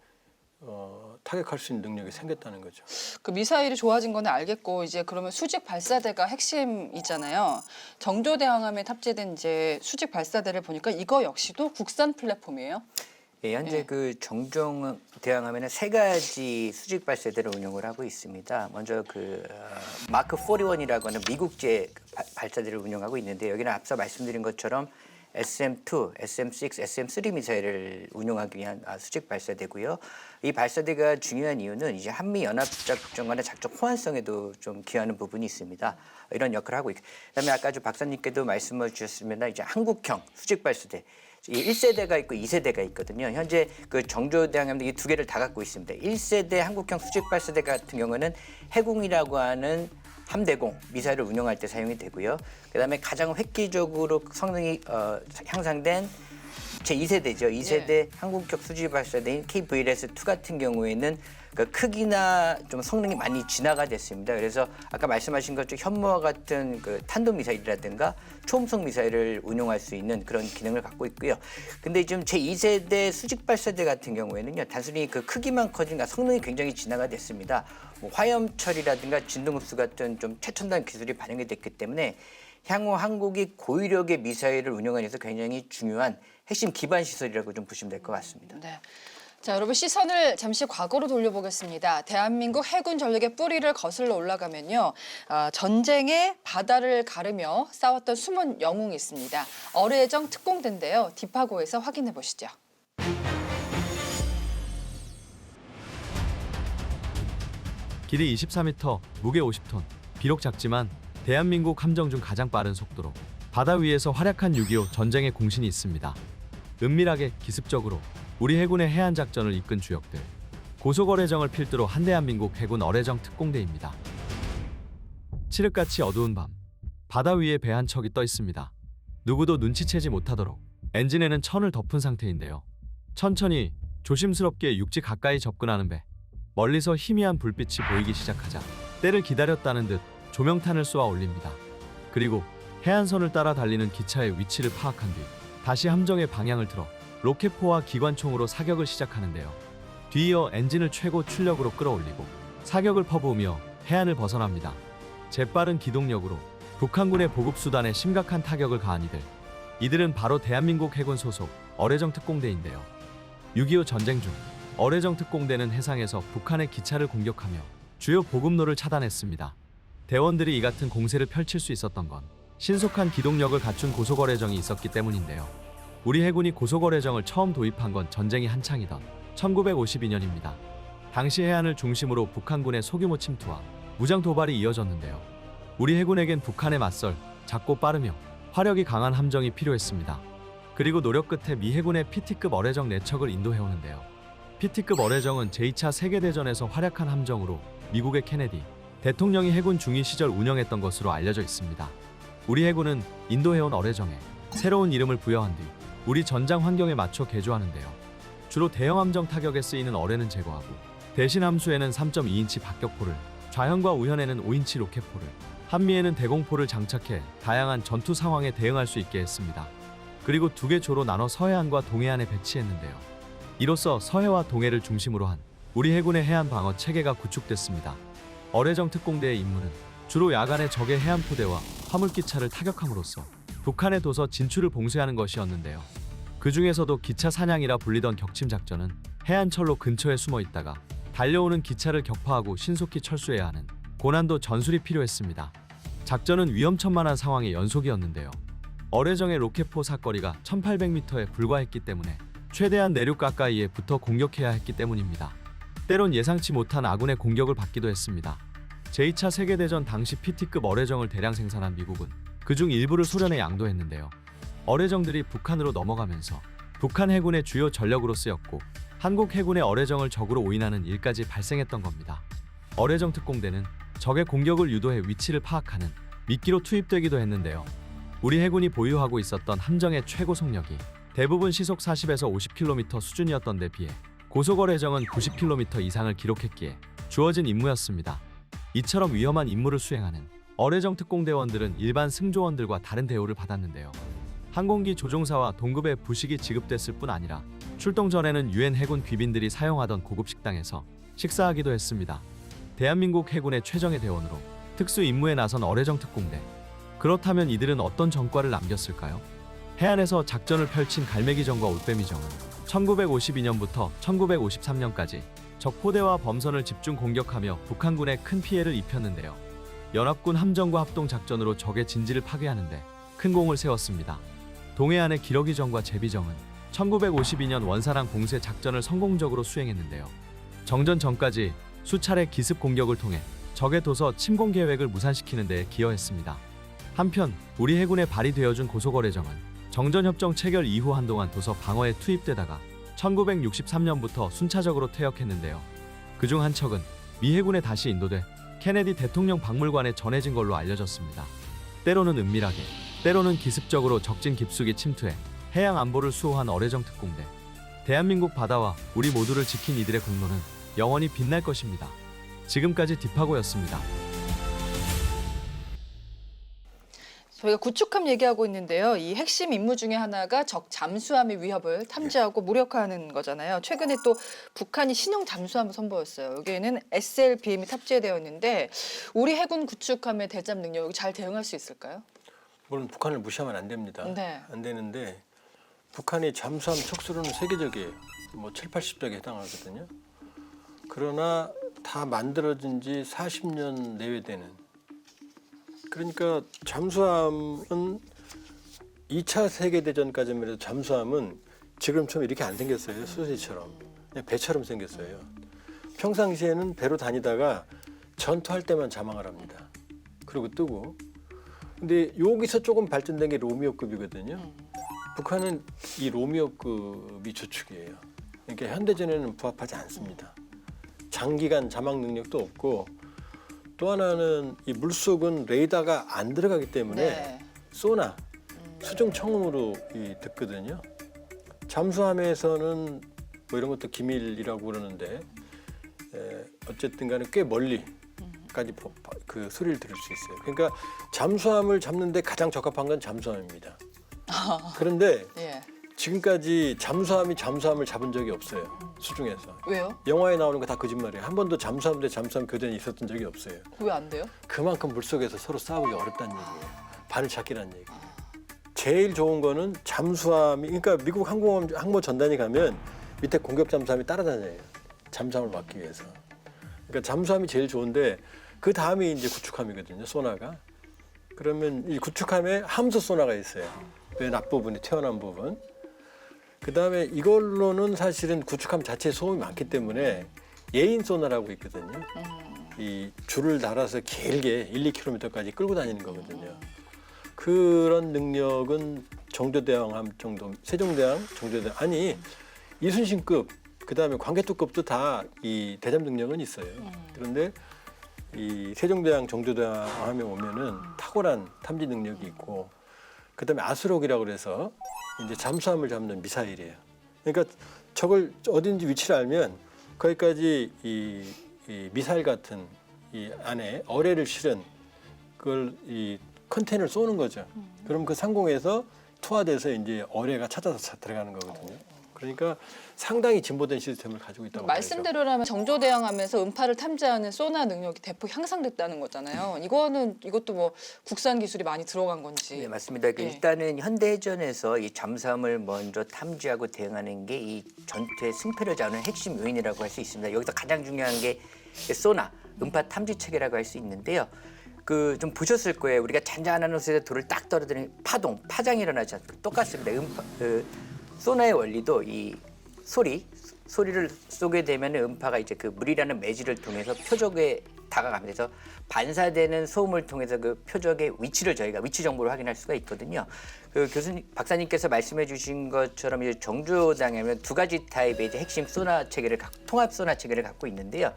타격할 수 있는 능력이 생겼다는 거죠. 그 미사일이 좋아진 거는 알겠고 이제 그러면 수직 발사대가 핵심이잖아요. 정조대항함에 탑재된 이제 수직 발사대를 보니까 이거 역시도 국산 플랫폼이에요. 예, 현재 예. 그 정종 대항함에는 세 가지 수직 발사대를 운용을 하고 있습니다. 먼저 그 마크 41이라고 하는 미국제 발사대를 운용하고 있는데 여기는 앞서 말씀드린 것처럼 SM2, SM6, SM3 미사일을 운용하기 위한 수직 발사대고요. 이 발사대가 중요한 이유는 이제 한미 연합작전 간의 작전 호환성에도 좀 기여하는 부분이 있습니다. 이런 역할을 하고 있고, 그다음에 아까 박사님께도 말씀을 주셨습니다. 이제 한국형 수직 발사대. 이 1세대가 있고 2세대가 있거든요. 현재 그 정조대항함 이 두 개를 다 갖고 있습니다. 1세대 한국형 수직 발사대 같은 경우는 해궁이라고 하는 함대공 미사일을 운용할 때 사용이 되고요. 그다음에 가장 획기적으로 성능이 향상된 제2세대죠. 2세대 예. 한국형 수직 발사대인 KVLS-2 같은 경우에는 그 크기나 좀 성능이 많이 진화가 됐습니다. 그래서 아까 말씀하신 것처럼 현무와 같은 그 탄도 미사일이라든가 초음속 미사일을 운용할 수 있는 그런 기능을 갖고 있고요. 근데 지금 제2세대 수직 발사대 같은 경우에는요, 단순히 그 크기만 커진 성능이 굉장히 진화가 됐습니다. 뭐 화염 처리라든가 진동 흡수 같은 좀 최첨단 기술이 반영이 됐기 때문에 향후 한국이 고위력의 미사일을 운용하기 위해서 굉장히 중요한 핵심 기반 시설이라고 좀 보시면 될 것 같습니다. 네. 자, 여러분 시선을 잠시 과거로 돌려보겠습니다. 대한민국 해군 전력의 뿌리를 거슬러 올라가면요. 전쟁의 바다를 가르며 싸웠던 숨은 영웅이 있습니다. 어뢰정 특공대인데요. 디파고에서 확인해 보시죠. 길이 24m, 무게 50톤. 비록 작지만 대한민국 함정 중 가장 빠른 속도로 바다 위에서 활약한 6.25 전쟁의 공신이 있습니다. 은밀하게 기습적으로 우리 해군의 해안 작전을 이끈 주역들. 고속어뢰정을 필두로 한 대한민국 해군 어뢰정 특공대입니다. 칠흑같이 어두운 밤, 바다 위에 배 한 척이 떠 있습니다. 누구도 눈치채지 못하도록 엔진에는 천을 덮은 상태인데요. 천천히 조심스럽게 육지 가까이 접근하는 배. 멀리서 희미한 불빛이 보이기 시작하자 때를 기다렸다는 듯 조명탄을 쏘아 올립니다. 그리고 해안선을 따라 달리는 기차의 위치를 파악한 뒤 다시 함정의 방향을 틀어 로켓포와 기관총으로 사격을 시작하는데요. 뒤이어 엔진을 최고 출력으로 끌어올리고 사격을 퍼부으며 해안을 벗어납니다. 재빠른 기동력으로 북한군의 보급수단에 심각한 타격을 가한 이들은 바로 대한민국 해군 소속 어뢰정 특공대인데요. 6.25 전쟁 중 어뢰정 특공대는 해상에서 북한의 기차를 공격하며 주요 보급로를 차단했습니다. 대원들이 이 같은 공세를 펼칠 수 있었던 건 신속한 기동력을 갖춘 고속어뢰정이 있었기 때문인데요. 우리 해군이 고속어뢰정을 처음 도입한 건 전쟁이 한창이던 1952년입니다. 당시 해안을 중심으로 북한군의 소규모 침투와 무장 도발이 이어졌는데요. 우리 해군에겐 북한에 맞설 작고 빠르며 화력이 강한 함정이 필요했습니다. 그리고 노력 끝에 미 해군의 PT급 어뢰정 4척을 인도해오는데요. PT급 어뢰정은 제2차 세계대전에서 활약한 함정으로 미국의 케네디 대통령이 해군 중위 시절 운영했던 것으로 알려져 있습니다. 우리 해군은 인도해온 어뢰정에 새로운 이름을 부여한 뒤 우리 전장 환경에 맞춰 개조하는데요. 주로 대형 함정 타격에 쓰이는 어뢰는 제거하고 대신 함수에는 3.2인치 박격포를, 좌현과 우현에는 5인치 로켓포를, 한미에는 대공포를 장착해 다양한 전투 상황에 대응할 수 있게 했습니다. 그리고 2개 조로 나눠 서해안과 동해안에 배치했는데요. 이로써 서해와 동해를 중심으로 한 우리 해군의 해안 방어 체계가 구축됐습니다. 어뢰정 특공대의 임무는 주로 야간에 적의 해안포대와 화물기차를 타격함으로써 북한의 도서 진출을 봉쇄하는 것이었는데요. 그 중에서도 기차 사냥이라 불리던 격침 작전은 해안철로 근처에 숨어 있다가 달려오는 기차를 격파하고 신속히 철수해야 하는 고난도 전술이 필요했습니다. 작전은 위험천만한 상황의 연속이었는데요. 어뢰정의 로켓포 사거리가 1800m에 불과했기 때문에 최대한 내륙 가까이에 붙어 공격해야 했기 때문입니다. 때론 예상치 못한 아군의 공격을 받기도 했습니다. 제2차 세계대전 당시 PT급 어뢰정을 대량 생산한 미국은 그중 일부를 소련에 양도했는데요. 어뢰정들이 북한으로 넘어가면서 북한 해군의 주요 전력으로 쓰였고 한국 해군의 어뢰정을 적으로 오인하는 일까지 발생했던 겁니다. 어뢰정 특공대는 적의 공격을 유도해 위치를 파악하는 미끼로 투입되기도 했는데요. 우리 해군이 보유하고 있었던 함정의 최고 속력이 대부분 시속 40에서 50km 수준이었던 데 비해 고속어뢰정은 90km 이상을 기록했기에 주어진 임무였습니다. 이처럼 위험한 임무를 수행하는 어뢰정 특공대원들은 일반 승조원들과 다른 대우를 받았는데요. 항공기 조종사와 동급의 부식이 지급됐을 뿐 아니라 출동 전에는 유엔 해군 귀빈들이 사용하던 고급 식당에서 식사하기도 했습니다. 대한민국 해군의 최정예 대원으로 특수 임무에 나선 어뢰정 특공대. 그렇다면 이들은 어떤 전과를 남겼을까요? 해안에서 작전을 펼친 갈매기정과 올빼미정은 1952년부터 1953년까지 적 포대와 범선을 집중 공격하며 북한군에 큰 피해를 입혔는데요. 연합군 함정과 합동작전으로 적의 진지를 파괴하는데 큰 공을 세웠습니다. 동해안의 기러기정과 제비정은 1952년 원사랑 공세 작전을 성공적으로 수행했는데요. 정전 전까지 수차례 기습 공격을 통해 적의 도서 침공 계획을 무산시키는 데 기여했습니다. 한편 우리 해군에 발휘되어준 고속어뢰정은 정전협정 체결 이후 한동안 도서 방어에 투입되다가 1963년부터 순차적으로 퇴역했는데요. 그중 한 척은 미 해군에 다시 인도돼 케네디 대통령 박물관에 전해진 걸로 알려졌습니다. 때로는 은밀하게, 때로는 기습적으로 적진 깊숙이 침투해 해양 안보를 수호한 어뢰정 특공대. 대한민국 바다와 우리 모두를 지킨 이들의 공로는 영원히 빛날 것입니다. 지금까지 딥하고였습니다. 저희가 구축함 얘기하고 있는데요. 이 핵심 임무 중에 하나가 적 잠수함의 위협을 탐지하고 무력화하는 거잖아요. 최근에 또 북한이 신형 잠수함을 선보였어요. 여기에는 SLBM이 탑재되어 있는데 우리 해군 구축함의 대잠 능력이 잘 대응할 수 있을까요? 물론 북한을 무시하면 안 됩니다. 네. 안 되는데 북한이 잠수함 척수로는 세계적이에요. 뭐 7, 80척에 해당하거든요. 그러나 다 만들어진 지 40년 내외 되는, 그러니까 잠수함은 2차 세계대전까지만 해도 잠수함은 지금처럼 이렇게 안 생겼어요. 수세처럼. 그냥 배처럼 생겼어요. 평상시에는 배로 다니다가 전투할 때만 자망을 합니다. 그리고 뜨고. 근데 여기서 조금 발전된 게 로미오급이거든요. 북한은 이 로미오급이 주축이에요. 그러니까 현대전에는 부합하지 않습니다. 장기간 자막 능력도 없고, 또 하나는 이 물속은 레이더가 안 들어가기 때문에 네. 소나, 수중 청음으로 듣거든요. 잠수함에서는 뭐 이런 것도 기밀이라고 그러는데 어쨌든 간에 꽤 멀리까지 그 소리를 들을 수 있어요. 그러니까 잠수함을 잡는데 가장 적합한 건 잠수함입니다. 그런데 예. 지금까지 잠수함이 잠수함을 잡은 적이 없어요. 수중에서. 왜요? 영화에 나오는 거 다 거짓말이에요. 한 번도 잠수함 대 잠수함 교전이 있었던 적이 없어요. 왜 안 돼요? 그만큼 물속에서 서로 싸우기 어렵다는 얘기예요. 발을 찾기라는 얘기예요. 제일 좋은 거는 잠수함이, 그러니까 미국 항모 전단이 가면 밑에 공격 잠수함이 따라다녀요. 잠수함을 막기 위해서. 그러니까 잠수함이 제일 좋은데 그 다음이 이제 구축함이거든요. 소나가. 그러면 이 구축함에 함수 소나가 있어요. 맨 앞부분이 튀어나온 부분. 그다음에 이걸로는 사실은 구축함 자체에 소음이 많기 때문에 예인 소나라고 있거든요. 이 줄을 달아서 길게 1, 2km까지 끌고 다니는 거거든요. 그런 능력은 정조대왕함 정도, 세종대왕, 정조대왕 아니 이순신급, 그다음에 광개토급도 다 이 대잠 능력은 있어요. 그런데 이 세종대왕, 정조대왕함에 오면은 탁월한 탐지 능력이 있고, 그다음에 아수록이라고 그래서 이제 잠수함을 잡는 미사일이에요. 그러니까 저걸 어딘지 위치를 알면 거기까지 이 미사일 같은 이 안에 어뢰를 실은 그걸 이 컨테이너를 쏘는 거죠. 그럼 그 상공에서 투하돼서 이제 어뢰가 찾아서 들어가는 거거든요. 그러니까 상당히 진보된 시스템을 가지고 있다고 봐야죠. 말씀대로라면 정조대왕하면서 음파를 탐지하는 소나 능력이 대폭 향상됐다는 거잖아요. 이것도 뭐 국산 기술이 많이 들어간 건지. 네, 맞습니다. 네. 일단은 현대해전에서 이 잠수함을 먼저 탐지하고 대응하는 게 이 전투의 승패를 잡는 핵심 요인이라고 할 수 있습니다. 여기서 가장 중요한 게 소나, 음파 탐지 체계라고 할 수 있는데요. 그 좀 보셨을 거예요. 우리가 잔잔한 곳에서 돌을 딱 떨어뜨리는 파장이 일어나지 않고 똑같습니다. 소나의 원리도 이 소리를 쏘게 되면 음파가 이제 그 물이라는 매질을 통해서 표적에 다가가면서 반사되는 소음을 통해서 그 표적의 위치를 저희가 위치 정보를 확인할 수가 있거든요. 그 박사님께서 말씀해주신 것처럼 이제 정조당하면 두 가지 타입의 이제 핵심 소나 체계를 통합 소나 체계를 갖고 있는데요.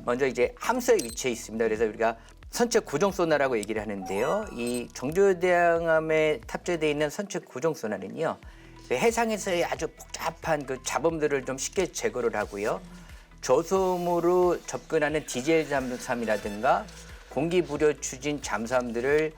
먼저 이제 함수의 위치에 있습니다. 그래서 우리가 선체 고정 소나라고 얘기를 하는데요. 이 정조대왕함에 탑재되어 있는 선체 고정 소나는요. 그 해상에서의 아주 복잡한 그 잡음들을 좀 쉽게 제거를 하고요. 저소음으로 접근하는 디젤 잠수함이라든가 공기 부려 추진 잠수함들을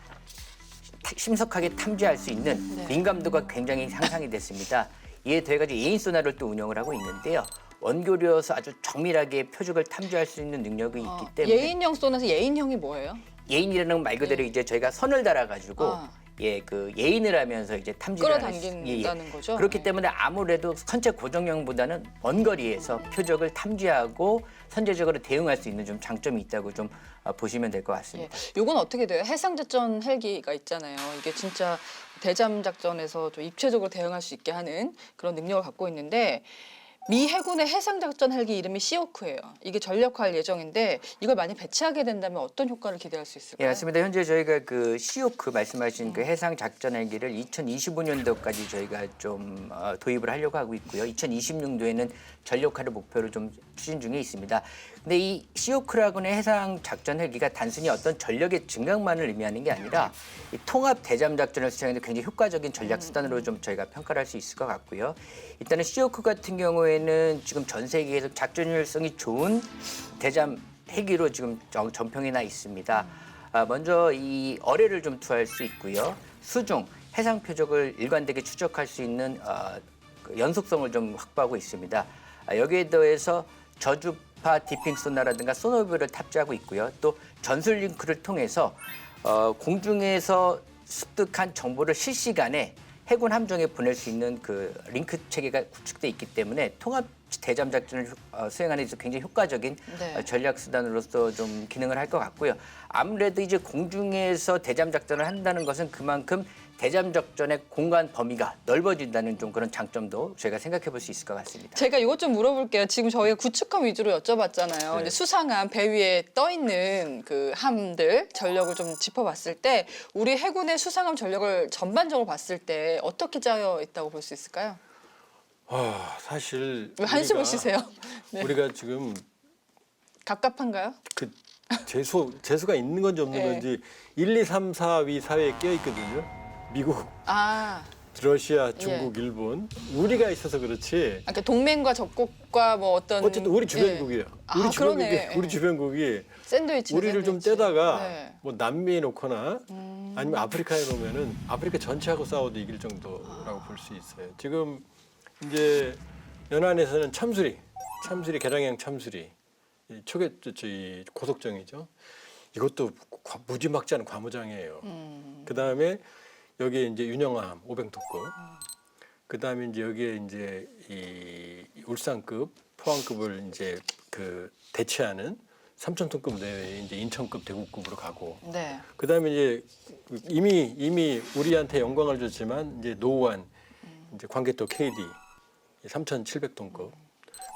심석하게 탐지할 수 있는 네. 민감도가 굉장히 향상이 됐습니다. 이에 더해가지고 예인 소나를 또 운영을 하고 있는데요. 원교류여서 아주 정밀하게 표적을 탐지할 수 있는 능력이 있기 때문에 예인형 소나에서 예인형이 뭐예요? 예인이라는 건 말 그대로 이제 저희가 선을 달아가지고 그 예인을 하면서 이제 탐지를 끌어당긴다는 거죠? 그렇기 네. 때문에 아무래도 선체 고정형보다는 먼 거리에서 표적을 탐지하고 선제적으로 대응할 수 있는 좀 장점이 있다고 좀 보시면 될 것 예. 같습니다. 요건 어떻게 돼요? 해상작전 헬기가 있잖아요. 이게 진짜 대잠 작전에서 좀 입체적으로 대응할 수 있게 하는 그런 능력을 갖고 있는데, 미 해군의 해상작전 헬기 이름이 시오크예요. 이게 전력화할 예정인데 이걸 많이 배치하게 된다면 어떤 효과를 기대할 수 예, 있을까요? 맞습니다. 현재 저희가 그 시오크 말씀하신 그 해상 작전 헬기를 2025년도까지 저희가 좀 도입을 하려고 하고 있고요. 2026년도에는 전력화를 목표로 좀 추진 중에 있습니다. 근데 이 시오크라고는 해상 작전 헬기가 단순히 어떤 전력의 증강만을 의미하는 게 아니라 이 통합 대잠 작전을 수행하는 굉장히 효과적인 전략 수단으로 좀 저희가 평가를 할 수 있을 것 같고요. 일단은 시오크 같은 경우에는 지금 전 세계에서 작전율성이 좋은 대잠 헬기로 지금 전평에 나 있습니다. 먼저 이 어뢰를 좀 투하할 수 있고요. 수중, 해상 표적을 일관되게 추적할 수 있는 그 연속성을 좀 확보하고 있습니다. 여기에 더해서 저주파 디핑 소나라든가 소노뷰를 탑재하고 있고요. 또 전술 링크를 통해서 공중에서 습득한 정보를 실시간에 해군 함정에 보낼 수 있는 그 링크 체계가 구축돼 있기 때문에 통합 대잠 작전을 수행하는 데 굉장히 효과적인 네. 전략 수단으로서 좀 기능을 할 것 같고요. 아무래도 이제 공중에서 대잠 작전을 한다는 것은 그만큼 대잠 작전의 공간 범위가 넓어진다는 좀 그런 장점도 저희가 생각해 볼 수 있을 것 같습니다. 제가 이것 좀 물어볼게요. 지금 저희가 구축함 위주로 여쭤봤잖아요. 네. 이제 수상함 배 위에 떠 있는 그 함들 전력을 좀 짚어봤을 때 우리 해군의 수상함 전력을 전반적으로 봤을 때 어떻게 짜여 있다고 볼 수 있을까요? 사실 왜 한숨을 쉬세요? 네. 우리가 지금 갑갑한가요? 그 재수가 있는 건지 없는 네. 건지 1, 2, 3, 4위 사회에 끼어 있거든요. 미국, 아, 러시아, 중국, 일본. 우리가 있어서 그렇지. 그러니까 동맹과 적국과 뭐 어떤 어쨌든 우리 주변국이에요. 아, 그러네. 우리 주변국이 샌드위치 우리를 좀 샌드위치. 떼다가 네. 뭐 남미에 놓거나 아니면 아프리카에 놓으면은 아프리카 전체하고 싸워도 이길 정도라고 볼 수 있어요. 지금 이제 연안에서는 참수리 계량형 참수리 이 고속정이죠. 이것도 무지막지한 과무장이에요. 그 다음에 여기에 이제 윤영함 500톤급. 그 다음에 이제 여기에 이제 이 울산급, 포항급을 이제 그 대체하는 3,000톤급 내외에 이제 인천급, 대구급으로 가고 네. 그다음에 이제 이미 우리한테 영광을 줬지만 이제 노후한 이제 광개토 KD 3,700톤급.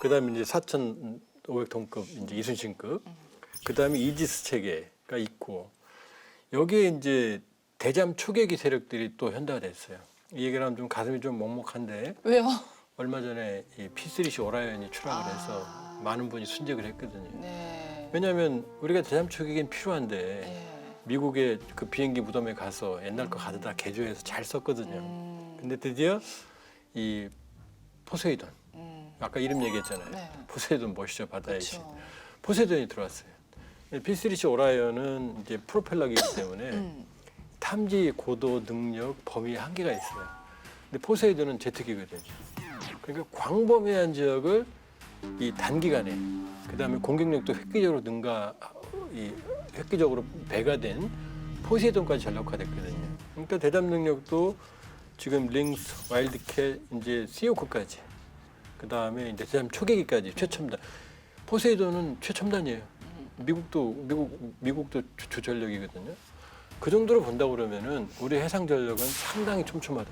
그다음에 이제 4,500톤급 이제 이순신급. 그다음에 이지스 체계가 있고 여기에 이제 대잠 초계기 세력들이 또 현대화됐어요. 이 얘기를 하면 좀 가슴이 좀 먹먹한데 왜요? 얼마 전에 이 P3C 오라이언이 추락을 해서 많은 분이 순직을 했거든요. 네. 왜냐하면 우리가 대잠 초계기는 필요한데 예. 미국의 그 비행기 무덤에 가서 옛날 거 가져다 개조해서 잘 썼거든요. 근데 드디어 이 포세이돈 아까 이름 얘기했잖아요. 네. 포세이돈 멋있죠 바다의 신. 그렇죠. 포세이돈이 들어왔어요. P3C 오라이언은 이제 프로펠러기이기 때문에 탐지 고도 능력 범위 한계가 있어요. 근데 포세이돈은 제트기거든요. 그러니까 광범위한 지역을 이 단기간에 그다음에 공격력도 획기적으로 배가 된 포세이돈까지 전력화됐거든요. 그러니까 대잠 능력도 지금 링스, 와일드캣, 이제 시오크까지 그다음에 이제 대잠 초계기까지 최첨단. 포세이돈은 최첨단이에요. 미국도 주전력이거든요. 그 정도로 본다 그러면은 우리 해상 전력은 상당히 촘촘하다.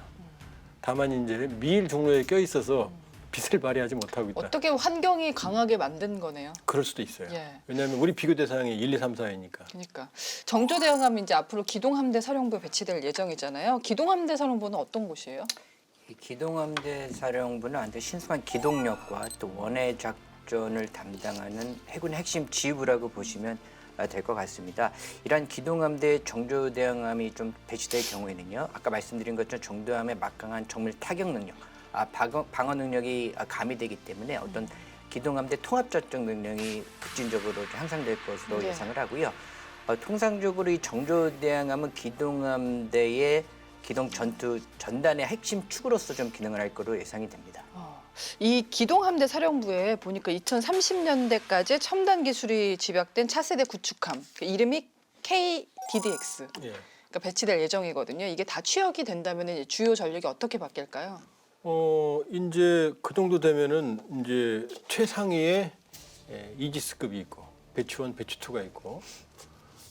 다만 이제 미일 종로에 껴 있어서 빛을 발휘하지 못하고 있다. 어떻게 환경이 강하게 만든 거네요. 그럴 수도 있어요. 예. 왜냐하면 우리 비교 대상이 1, 2, 3, 4이니까. 그러니까 정조대왕함이 이제 앞으로 기동함대 사령부에 배치될 예정이잖아요. 기동함대 사령부는 어떤 곳이에요? 이 기동함대 사령부는 아주 신속한 기동력과 또 원해 작전을 담당하는 해군의 핵심 지휘부라고 보시면 될 것 같습니다. 이러한 기동함대 정조대왕함이 좀 배치될 경우에는요, 아까 말씀드린 것처럼 정조함의 막강한 정밀 타격 능력, 방어 능력이 가미되기 때문에 어떤 기동함대 통합작전 능력이 급진적으로 향상될 것으로 네. 예상을 하고요. 통상적으로 이 정조대왕함은 기동함대의 기동 전투 전단의 핵심 축으로서 좀 기능을 할 것으로 예상이 됩니다. 이 기동함대 사령부에 보니까 2030년대까지 첨단 기술이 집약된 차세대 구축함, 그 이름이 KDDX. 예. 그러니까 배치될 예정이거든요. 이게 다 취역이 된다면 주요 전력이 어떻게 바뀔까요? 이제 그 정도 되면은 이제 최상위의 이지스급이 있고 배치 1, 배치 2가 있고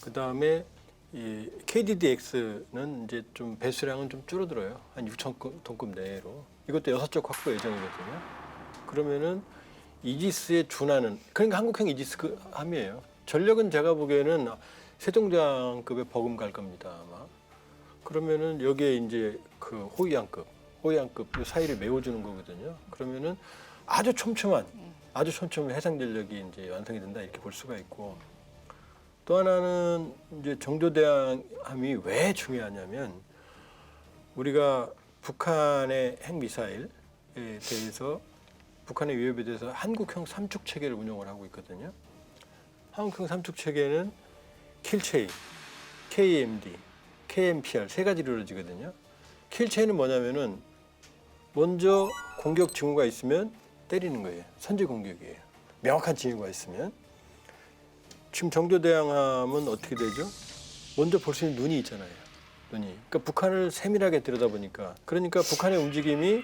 그 다음에 이 KDDX는 이제 좀 배수량은 좀 줄어들어요. 한 6,000톤급 내로. 이것도 6쪽 확보 예정이거든요. 그러면은 이지스에 준하는 그러니까 한국형 이지스함이에요. 전력은 제가 보기에는 세종대왕급에 버금갈 겁니다 아마. 그러면은 여기에 이제 그 호위양급 이 사이를 메워주는 거거든요. 그러면은 아주 촘촘한 해상 전력이 이제 완성이 된다 이렇게 볼 수가 있고. 또 하나는 이제 정조대왕함이 왜 중요하냐면 우리가 북한의 핵미사일에 대해서 북한의 위협에 대해서 한국형 삼축 체계를 운영을 하고 있거든요. 한국형 삼축 체계는 킬체인, KMD, KMPR 세 가지로 이루어지거든요. 킬체인은 뭐냐면은 먼저 공격 징후가 있으면 때리는 거예요. 선제 공격이에요. 명확한 징후가 있으면. 지금 정조대왕함은 어떻게 되죠? 먼저 볼 수 있는 눈이 있잖아요. 눈이. 그러니까 북한을 세밀하게 들여다보니까 그러니까 북한의 움직임이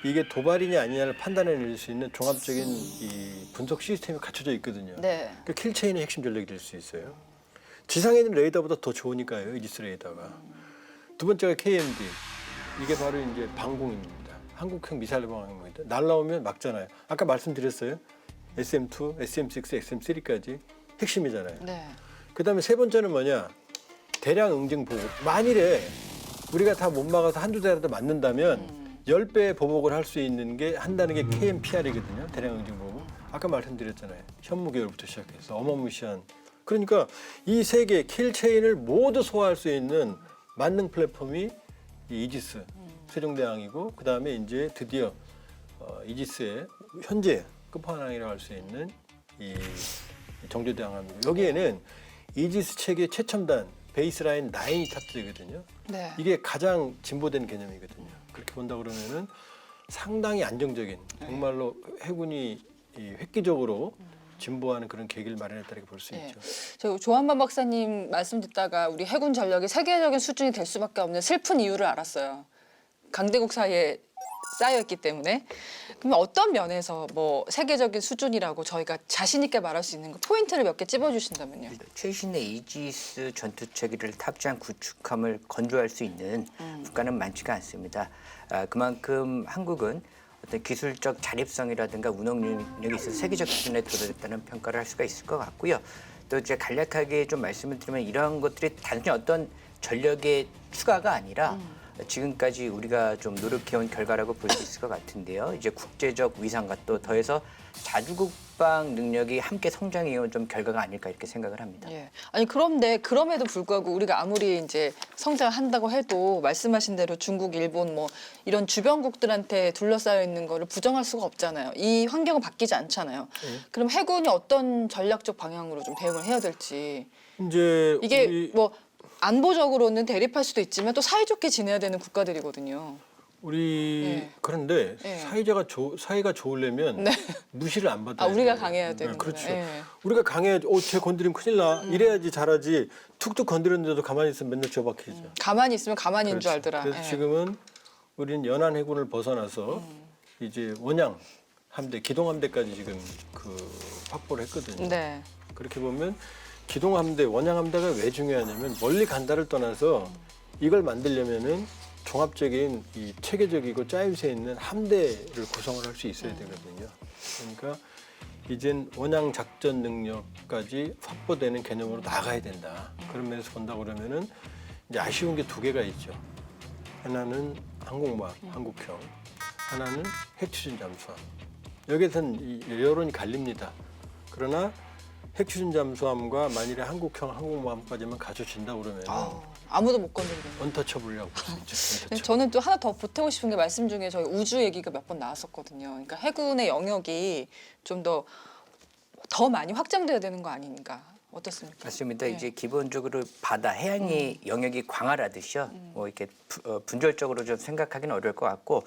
이게 도발이냐 아니냐를 판단해낼 수 있는 종합적인 이 분석 시스템이 갖춰져 있거든요. 네. 그러니까 킬체인의 핵심 전력이 될 수 있어요. 지상에 있는 레이더보다 더 좋으니까요. 이지스 레이더가. 두 번째가 KMD. 이게 바로 이제 방공입니다. 한국형 미사일 방공입니다. 날라오면 막잖아요. 아까 말씀드렸어요. SM2, SM6, SM3까지 핵심이잖아요. 네. 그다음에 세 번째는 뭐냐? 대량 응징 보복. 만일에 우리가 다 못 막아서 한두 대라도 맞는다면 10배 보복을 할 수 있는 게 한다는 게 KMPR이거든요. 대량 응징 보복. 아까 말씀드렸잖아요. 현무계열부터 시작해서 어마무시한. 그러니까 이 세 개 킬체인을 모두 소화할 수 있는 만능 플랫폼이 이 이지스 세종대왕이고 그다음에 이제 드디어 이지스의 현재 끝판왕이라고 할 수 있는 이 정조대왕함이고 여기에는 이지스 체계 최첨단 베이스라인 9이 탑재되거든요. 네. 이게 가장 진보된 개념이거든요. 그렇게 본다 그러면은 상당히 안정적인 정말로 해군이 획기적으로 진보하는 그런 계기를 마련했다 이렇게 볼 수 네. 있죠. 저 조한반 박사님 말씀 듣다가 우리 해군 전력이 세계적인 수준이 될 수밖에 없는 슬픈 이유를 알았어요. 강대국 사이에 쌓여 있기 때문에. 그러면 어떤 면에서 뭐 세계적인 수준이라고 저희가 자신 있게 말할 수 있는 거 포인트를 몇 개 찝어주신다면요. 최신의 이지스 전투체계를 탑재한 구축함을 건조할 수 있는 국가는 많지가 않습니다. 그만큼 한국은 어떤 기술적 자립성이라든가 운영 능력이 있어서 세계적 수준에 도달했다는 평가를 할 수가 있을 것 같고요. 또 이제 간략하게 좀 말씀을 드리면 이러한 것들이 단순히 어떤 전력의 추가가 아니라 지금까지 우리가 좀 노력해온 결과라고 볼 수 있을 것 같은데요. 이제 국제적 위상과 또 더해서 자주국방 능력이 함께 성장해온 좀 결과가 아닐까 이렇게 생각을 합니다. 예. 아니 그런데 그럼에도 불구하고 우리가 아무리 이제 성장한다고 해도 말씀하신 대로 중국, 일본 뭐 이런 주변국들한테 둘러싸여 있는 거를 부정할 수가 없잖아요. 이 환경은 바뀌지 않잖아요. 그럼 해군이 어떤 전략적 방향으로 좀 대응을 해야 될지 이제 이게 우리, 뭐 안보적으로는 대립할 수도 있지만 또 사이좋게 지내야 되는 국가들이거든요. 우리 그런데 예. 사이가 좋으려면 무시를 안 받아야 돼요. 우리가 강해야 되는 그렇죠. 거예요. 예. 우리가 강해야지. 쟤 건드리면 큰일 나. 이래야지 잘하지. 툭툭 건드렸는데도 가만히 있으면 맨날 죄박히죠. 가만히 있으면 가만히인 줄 그렇죠. 알더라. 그래서 예. 지금은 우리는 연안 해군을 벗어나서 이제 원양 함대, 기동 함대까지 지금 확보를 했거든요. 네. 그렇게 보면 기동 함대, 원양 함대가 왜 중요하냐면 멀리 간다를 떠나서 이걸 만들려면은 종합적인 이 체계적이고 짜임새 있는 함대를 구성을 할 수 있어야 되거든요. 그러니까 이젠 원양 작전 능력까지 확보되는 개념으로 나가야 된다. 그런 면에서 본다 그러면은 이제 아쉬운 게 두 개가 있죠. 하나는 항공모함, 한국형, 하나는 핵추진 잠수함. 여기에선 이 여론이 갈립니다. 그러나 핵추진 잠수함과 만일에 한국형 항공모함까지만 갖춰진다 그러면 아무도 못 건드리는 거예요. 언터처블이라고 볼 수 있죠. 언터처블. 저는 또 하나 더 보태고 싶은 게 말씀 중에 저희 우주 얘기가 몇 번 나왔었거든요. 그러니까 해군의 영역이 좀 더 많이 확장돼야 되는 거 아닌가. 어떻습니까? 맞습니다. 네. 이제 기본적으로 바다, 해양의 영역이 광활하듯이요. 뭐 이렇게 분절적으로 좀 생각하기는 어려울 것 같고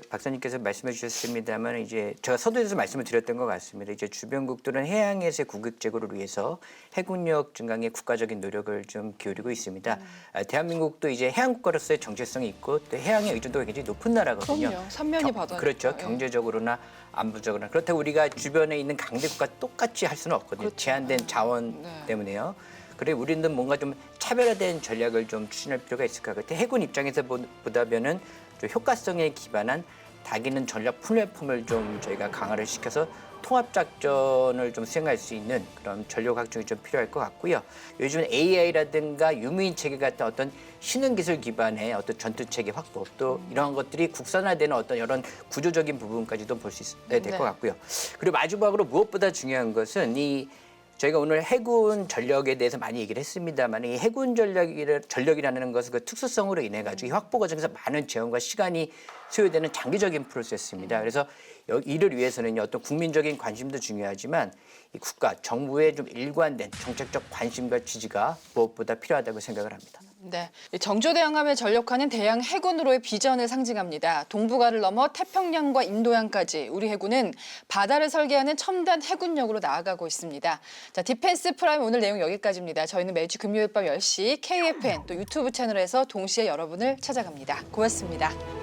박사님께서 말씀해 주셨습니다만 이제 제가 서두에서 말씀을 드렸던 것 같습니다. 이제 주변국들은 해양에서의 국익 제고를 위해서 해군력 증강에 국가적인 노력을 좀 기울이고 있습니다. 대한민국도 이제 해양국가로서의 정체성이 있고 또 해양의 의존도가 굉장히 높은 나라거든요. 그럼요. 삼면이 바다니까. 그렇죠. 예. 경제적으로나 안보적으로나 그렇다고 우리가 주변에 있는 강대국과 똑같이 할 수는 없거든요. 그렇죠. 제한된 자원 네. 때문에요. 그래 우리는 뭔가 좀 차별화된 전략을 좀 추진할 필요가 있을 것 같아요. 해군 입장에서 보다면은 좀 효과성에 기반한 다기는 전략 플랫폼을 좀 저희가 강화를 시켜서 통합 작전을 좀 수행할 수 있는 그런 전력 확충이 좀 필요할 것 같고요. 요즘 AI라든가 유무인 체계 같은 어떤 신흥 기술 기반의 어떤 전투 체계 확보 또 이러한 것들이 국산화되는 어떤 이런 구조적인 부분까지도 볼 수 있어야 될 것 같고요. 그리고 마지막으로 무엇보다 중요한 것은 저희가 오늘 해군 전력에 대해서 많이 얘기를 했습니다만 이 해군 전력이라는 것은 그 특수성으로 인해 가지고 이 확보 과정에서 많은 재원과 시간이 소요되는 장기적인 프로세스입니다. 그래서 이를 위해서는 어떤 국민적인 관심도 중요하지만 이 국가 정부의 좀 일관된 정책적 관심과 지지가 무엇보다 필요하다고 생각을 합니다. 네, 정조대왕함에 전력하는 대양 해군으로의 비전을 상징합니다. 동북아를 넘어 태평양과 인도양까지 우리 해군은 바다를 설계하는 첨단 해군력으로 나아가고 있습니다. 자, 디펜스 프라임 오늘 내용 여기까지입니다. 저희는 매주 금요일 밤 10시 KFN 또 유튜브 채널에서 동시에 여러분을 찾아갑니다. 고맙습니다.